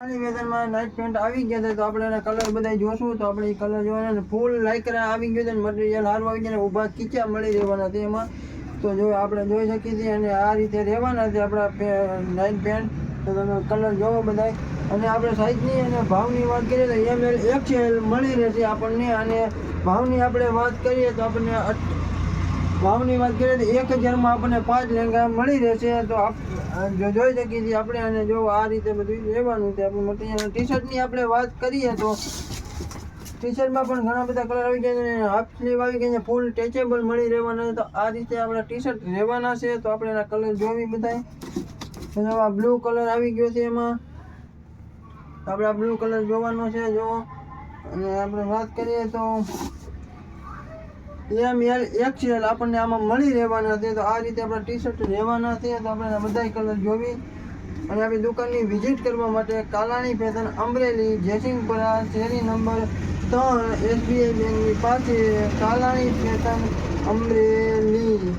નિવેદનમાં night pant આવી ગયા છે તો આપણે એના કલર બધા જોશું તો આપણે એ કલર જોવાના ફૂલ લાઇકરા આવી ગયો છે મટીરિયલ સારું આવી ગયા ઊભા ખીચા મળી રહેવાના છે એમાં તો જો આપણે જોઈ શકીએ છીએ અને આ રીતે રહેવાના છે આપણા નાઇટ પેન્ટ તો તમે કલર જોવો બધા અને આપણે સાઇઝની અને ભાવની વાત કરીએ તો ML XL મળી રહેશે આપણને અને ભાવની આપણે વાત કરીએ તો આપણને ભાવની વાત કરીએ તો 1000માં આપણને 5 લેંગા મળી રહેશે તો જોઈ શકીએ છીએ આપણે અને જો આ રીતે બધું રહેવાનું છે આપણે મટીરિયલ ટી શર્ટની આપણે વાત કરીએ તો ટી શર્ટમાં પણ ઘણા બધા કલર આવી ગયા છે હાફ સ્લીવ આવી ગઈ છે ફૂલ ટેચેબલ મળી રહેવાના છે તો આ રીતે આપણા ટી શર્ટ રહેવાના છે તો આપણે એના કલર જોવી બધા આ બ્લુ કલર આવી ગયો છે એમાં આપણે આ બ્લુ કલર જોવાનો છે જો અને આપણે વાત કરીએ તો ML XL આપણને આમાં મળી રહેવાના છે તો આ રીતે આપણા ટી શર્ટ રહેવાના છે તો આપણે બધા કલર જોવી અને આપણી દુકાનની વિઝિટ કરવા માટે કાલાણી ફેશન અમરેલી જયસિંહપુરા શેરી નંબર 3 SBI બેંકની પાસે કાલાણી ફેશન અમરેલી